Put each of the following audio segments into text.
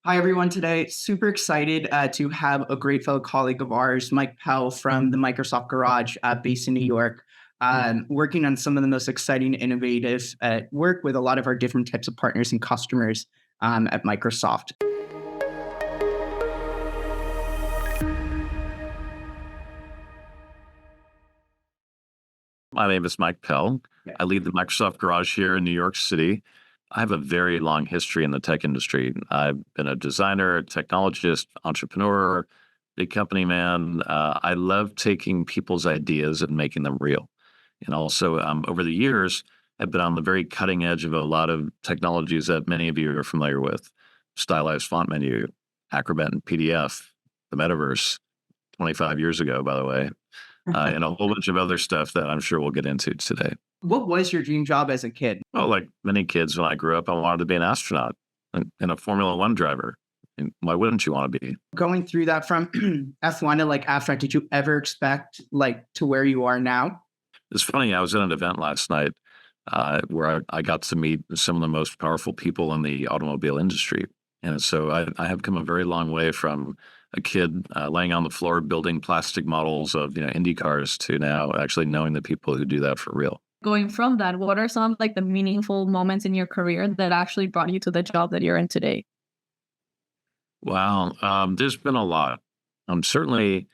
Hi, everyone. Today, super excited to have a great fellow colleague of ours, Mike Pell from the Microsoft Garage based in New York, working on some of the most exciting, innovative work with a lot of our different types of partners and customers at Microsoft. My name is Mike Pell. Yeah. I lead the Microsoft Garage here in New York City. I have a very long history in the tech industry. I've been a designer, technologist, entrepreneur, big company man. I love taking people's ideas and making them real. And also, over the years, I've been on the very cutting edge of a lot of technologies that many of you are familiar with: stylized font menu, Acrobat and PDF, the metaverse, 25 years ago, by the way, and a whole bunch of other stuff that I'm sure we'll get into today. What was your dream job as a kid? Oh, like many kids, when I grew up, I wanted to be an astronaut and a Formula One driver. And why wouldn't you want to be? Going through that from F1 to like abstract, did you ever expect like to where you are now? It's funny, I was at an event last night where I got to meet some of the most powerful people in the automobile industry. And so I have come a very long way from a kid laying on the floor building plastic models of Indy cars to now actually knowing the people who do that for real. Going from that, what are some of like the meaningful moments in your career that actually brought you to the job that you're in today? Wow, there's been a lot. Certainly,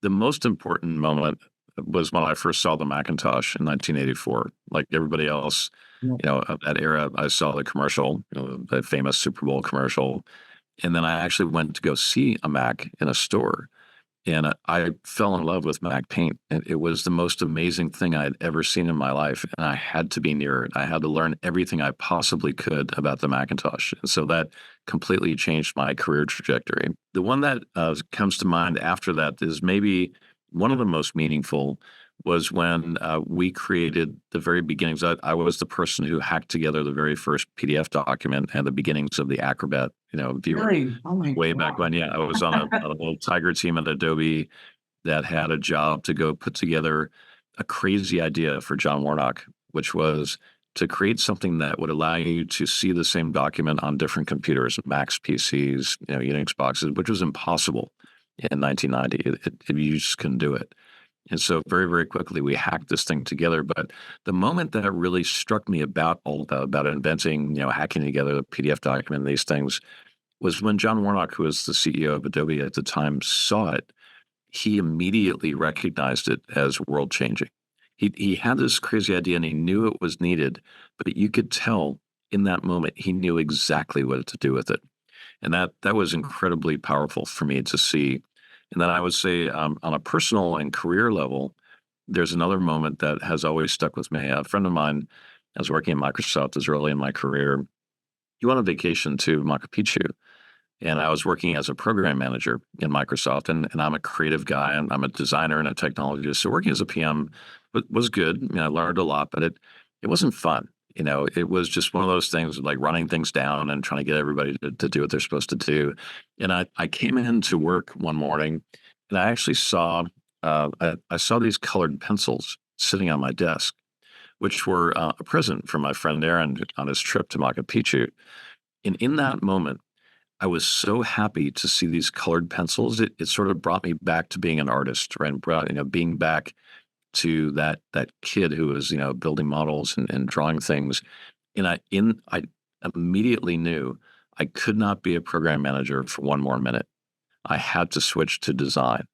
the most important moment was when I first saw the Macintosh in 1984. Like everybody else, Yeah. of that era, I saw the commercial, the famous Super Bowl commercial, and then I actually went to go see a Mac in a store, and I fell in love with Mac Paint. And it was the most amazing thing I had ever seen in my life, and I had to be near it. I had to learn everything I possibly could about the Macintosh, and so that completely changed my career trajectory. The one that comes to mind after that is maybe one of the most meaningful was when we created the very beginnings. I was the person who hacked together the very first PDF document and the beginnings of the Acrobat, viewer Really? Oh my way back God. when. Yeah, I was on a little tiger team at Adobe that had a job to go put together a crazy idea for John Warnock, which was to create something that would allow you to see the same document on different computers, Macs, PCs, Unix boxes, which was impossible in 1990. You just couldn't do it. And so very, very quickly we hacked this thing together. But the moment that really struck me about about inventing, hacking together the PDF document and these things was when John Warnock, who was the CEO of Adobe at the time, saw it. He immediately recognized it as world changing. He had this crazy idea and he knew it was needed, but you could tell in that moment he knew exactly what to do with it. And that was incredibly powerful for me to see. And then I would say on a personal and career level, there's another moment that has always stuck with me. A friend of mine, I was working at Microsoft as early in my career. He went on vacation to Machu Picchu, and I was working as a program manager in Microsoft, and I'm a creative guy, and I'm a designer and a technologist. So working as a PM was good. I learned a lot, but it wasn't fun. It was just one of those things like running things down and trying to get everybody to do what they're supposed to do. And I came in to work one morning, and I actually saw I saw these colored pencils sitting on my desk, which were a present from my friend Aaron on his trip to Machu Picchu. And in that moment, I was so happy to see these colored pencils. It sort of brought me back to being an artist, right? And brought, being back to that kid who was, building models and drawing things. And I immediately knew I could not be a program manager for one more minute. I had to switch to design.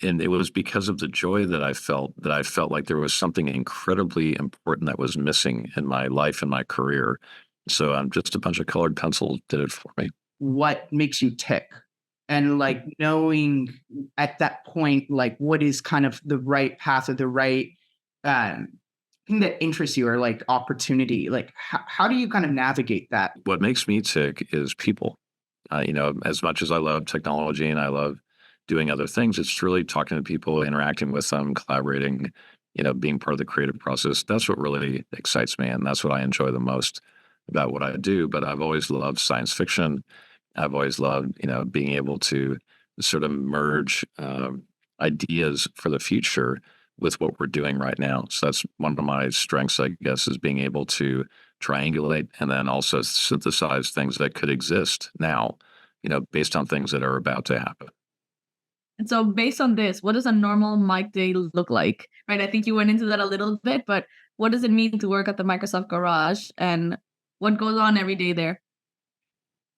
And it was because of the joy that I felt like there was something incredibly important that was missing in my life and my career. So just a bunch of colored pencils did it for me. What makes you tick? And like knowing at that point, like what is kind of the right path or the right um, thing that interests you or like opportunity? Like how do you kind of navigate that? What makes me tick is people. As much as I love technology and I love doing other things, it's really talking to people, interacting with them, collaborating, being part of the creative process. That's what really excites me. And that's what I enjoy the most about what I do. But I've always loved science fiction. I've always loved, being able to sort of merge ideas for the future with what we're doing right now. So that's one of my strengths, I guess, is being able to triangulate and then also synthesize things that could exist now based on things that are about to happen. And so based on this, what does a normal Mike day look like? Right. I think you went into that a little bit, but what does it mean to work at the Microsoft Garage and what goes on every day there?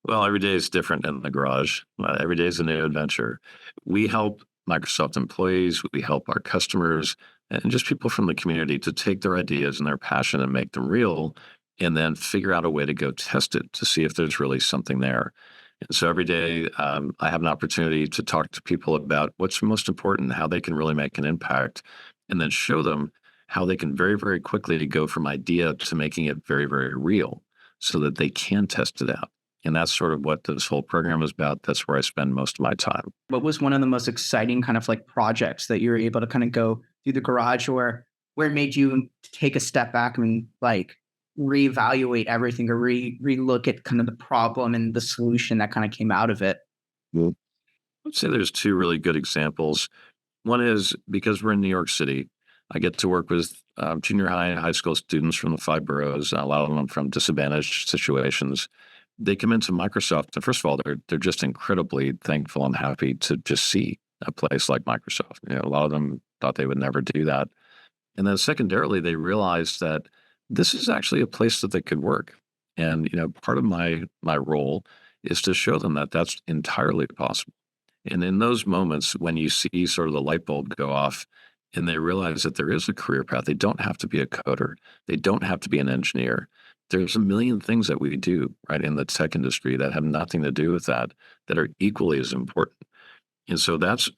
Well, every day is different in the garage. Every day is a new adventure. We help Microsoft employees, we help our customers, and just people from the community to take their ideas and their passion and make them real, and then figure out a way to go test it to see if there's really something there. And so every day, I have an opportunity to talk to people about what's most important, how they can really make an impact, and then show them how they can very, very quickly go from idea to making it very, very real so that they can test it out. And that's sort of what this whole program is about. That's where I spend most of my time. What was one of the most exciting kind of like projects that you were able to kind of go through the garage, or where it made you take a step back and like reevaluate everything, or relook at kind of the problem and the solution that kind of came out of it? Well, I'd say there's two really good examples. One is because we're in New York City, I get to work with junior high and high school students from the five boroughs, and a lot of them from disadvantaged situations. They come into Microsoft, and first of all, they're just incredibly thankful and happy to just see a place like Microsoft. A lot of them thought they would never do that, and then secondarily, they realized that this is actually a place that they could work. And part of my role is to show them that that's entirely possible. And in those moments, when you see sort of the light bulb go off and they realize that there is a career path, they don't have to be a coder, they don't have to be an engineer. There's a million things that we do right in the tech industry that have nothing to do with that, that are equally as important. And so that's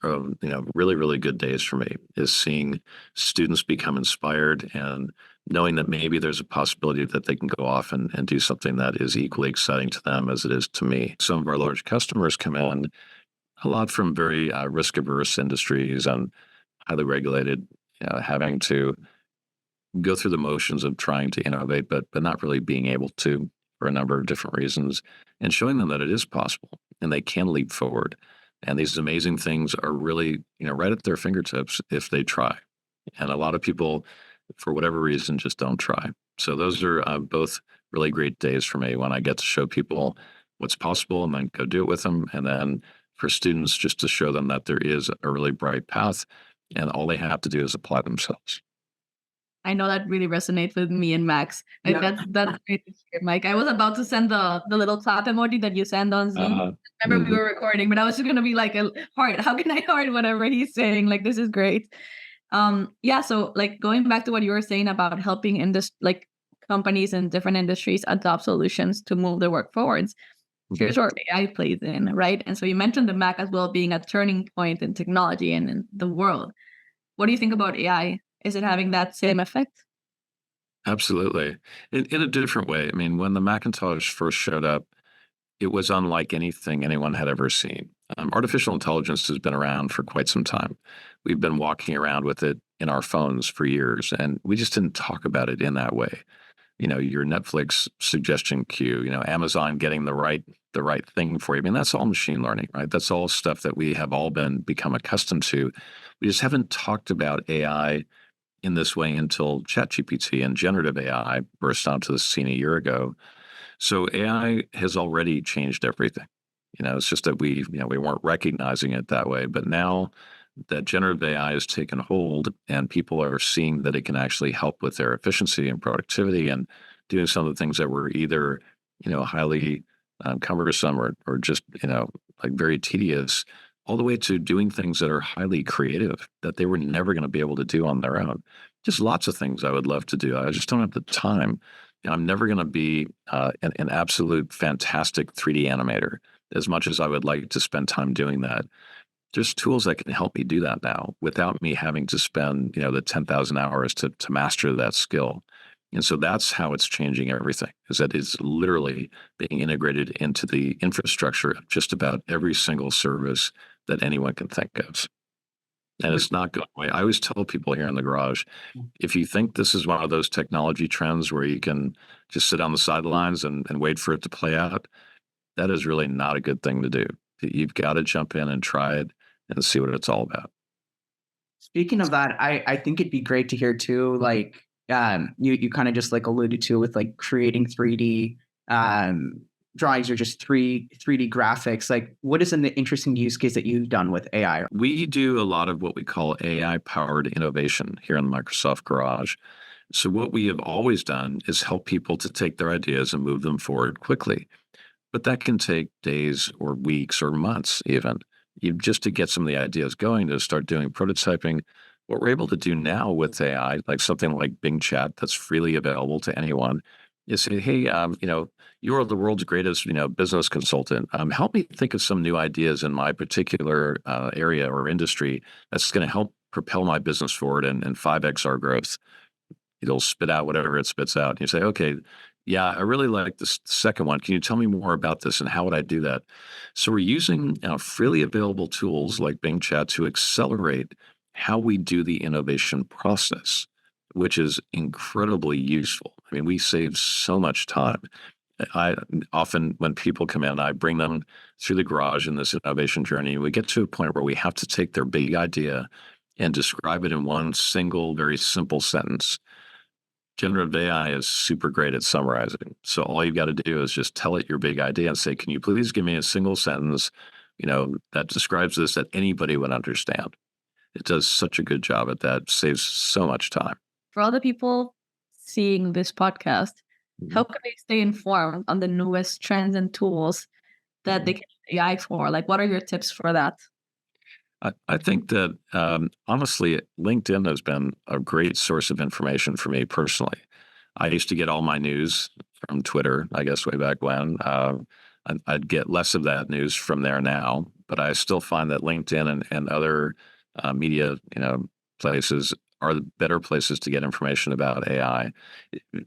really, really good days for me, is seeing students become inspired and knowing that maybe there's a possibility that they can go off and do something that is equally exciting to them as it is to me. Some of our large customers come in a lot from very risk averse industries and highly regulated, having to go through the motions of trying to innovate, but not really being able to for a number of different reasons, and showing them that it is possible and they can leap forward. And these amazing things are really, right at their fingertips if they try. And a lot of people, for whatever reason, just don't try. So those are both really great days for me when I get to show people what's possible and then go do it with them. And then for students, just to show them that there is a really bright path and all they have to do is apply themselves. I know that really resonates with me and Max. Like Yeah. that's great to hear, Mike. I was about to send the little clap emoji that you send on Zoom. Uh, Remember we were recording, but I was just gonna be like a heart. How can I heart whatever he's saying? Like this is great. Yeah. So like going back to what you were saying about helping like companies in different industries adopt solutions to move their work forwards. Here's where AI plays in, right? And so you mentioned the Mac as well being a turning point in technology and in the world. What do you think about AI? Is it having that same effect? Absolutely. In a different way. I mean, when the Macintosh first showed up, it was unlike anything anyone had ever seen. Artificial intelligence has been around for quite some time. We've been walking around with it in our phones for years, and we just didn't talk about it in that way. Your Netflix suggestion queue, Amazon getting the right thing for you. I mean, that's all machine learning, right? That's all stuff that we have all become accustomed to. We just haven't talked about AI in this way until ChatGPT and generative AI burst onto the scene a year ago. So AI has already changed everything. It's just that we weren't recognizing it that way. But now that generative AI has taken hold and people are seeing that it can actually help with their efficiency and productivity and doing some of the things that were either, highly cumbersome or just, like very tedious, all the way to doing things that are highly creative that they were never going to be able to do on their own. Just lots of things I would love to do. I just don't have the time. I'm never going to be an absolute fantastic 3D animator as much as I would like to spend time doing that. There's tools that can help me do that now without me having to spend, the 10,000 hours to master that skill. And so that's how it's changing everything, is that it's literally being integrated into the infrastructure of just about every single service that anyone can think of. And it's not going away. I always tell people here in the garage, if you think this is one of those technology trends where you can just sit on the sidelines and wait for it to play out, that is really not a good thing to do. You've got to jump in and try it and see what it's all about. Speaking of that, I think it'd be great to hear too, like you kind of just like alluded to with like creating 3D drawings are just 3D graphics. Like, what is an interesting use case that you've done with AI? We do a lot of what we call AI-powered innovation here in the Microsoft Garage. So what we have always done is help people to take their ideas and move them forward quickly. But that can take days or weeks or months even. Just to get some of the ideas going, to start doing prototyping. What we're able to do now with AI, like something like Bing Chat that's freely available to anyone, is say, hey, you're the world's greatest, business consultant. Help me think of some new ideas in my particular area or industry that's going to help propel my business forward and 5x our growth. It'll spit out whatever it spits out. And you say, okay, yeah, I really like this second one. Can you tell me more about this and how would I do that? So we're using freely available tools like Bing Chat to accelerate how we do the innovation process, which is incredibly useful. I mean, we save so much time. I often, when people come in, I bring them through the garage in this innovation journey. We get to a point where we have to take their big idea and describe it in one single, very simple sentence. Generative AI is super great at summarizing. So all you've got to do is just tell it your big idea and say, can you please give me a single sentence, that describes this that anybody would understand. It does such a good job at that, saves so much time. For all the people seeing this podcast, Mhm. how can they stay informed on the newest trends and tools that they can use AI for? Like, what are your tips for that? I think that honestly, LinkedIn has been a great source of information for me personally. I used to get all my news from Twitter, I guess way back when. I'd get less of that news from there now, but I still find that LinkedIn and other media, places are the better places to get information about AI.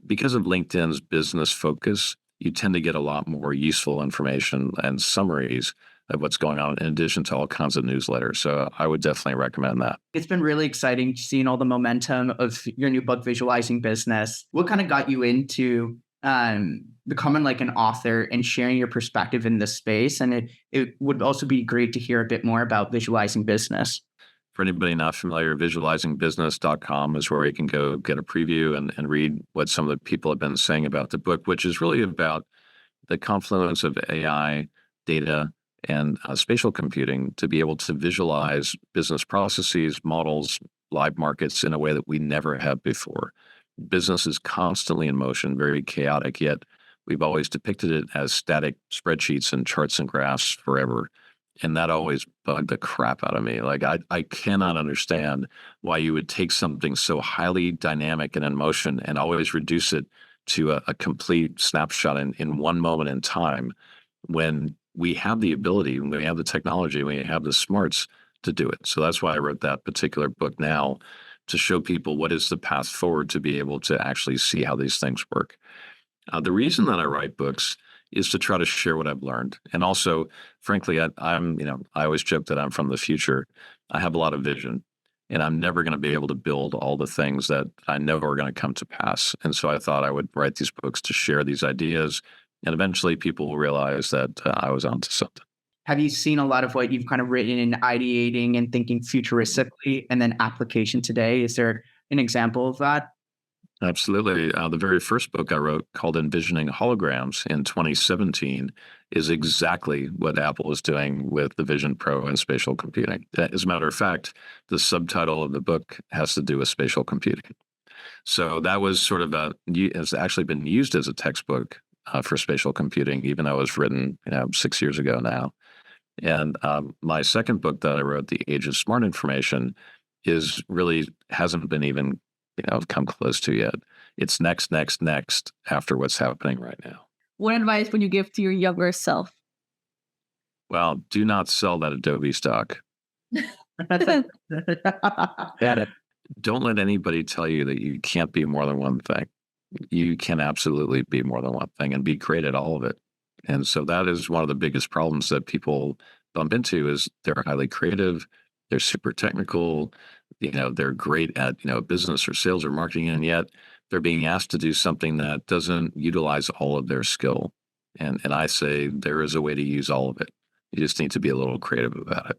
Because of LinkedIn's business focus, you tend to get a lot more useful information and summaries of what's going on in addition to all kinds of newsletters. So I would definitely recommend that. It's been really exciting seeing all the momentum of your new book, Visualizing Business. What kind of got you into becoming like an author and sharing your perspective in this space? And it would also be great to hear a bit more about Visualizing Business. For anybody not familiar, visualizingbusiness.com is where you can go get a preview and read what some of the people have been saying about the book, which is really about the confluence of AI, data, and spatial computing to be able to visualize business processes, models, live markets in a way that we never have before. Business is constantly in motion, very chaotic, yet we've always depicted it as static spreadsheets and charts and graphs forever. And that always bugged the crap out of me. Like, I cannot understand why you would take something so highly dynamic and in motion and always reduce it to a complete snapshot in one moment in time when we have the ability, when we have the technology, when we have the smarts to do it. So that's why I wrote that particular book now, to show people what is the path forward to be able to actually see how these things work. The reason that I write books is to try to share what I've learned. And also, frankly, I always joke that I'm from the future. I have a lot of vision, and I'm never going to be able to build all the things that I know are going to come to pass. And so I thought I would write these books to share these ideas, and eventually people will realize that I was onto something. Have you seen a lot of what you've kind of written in ideating and thinking futuristically and then application today? Is there an example of that? Absolutely. The very first book I wrote, called Envisioning Holograms in 2017, is exactly what Apple is doing with the Vision Pro and spatial computing. As a matter of fact, the subtitle of the book has to do with spatial computing. So that was sort of has actually been used as a textbook for spatial computing, even though it was written 6 years ago now. And my second book that I wrote, The Age of Smart Information, is really hasn't been even come close to yet. It's next after what's happening right now. What advice would you give to your younger self? Well, do not sell that Adobe stock. Got it. Don't let anybody tell you that you can't be more than one thing. You can absolutely be more than one thing and be great at all of it. And so that is one of the biggest problems that people bump into, is they're highly creative, they're super technical, they're great at, business or sales or marketing, and yet they're being asked to do something that doesn't utilize all of their skill. And I say there is a way to use all of it. You just need to be a little creative about it.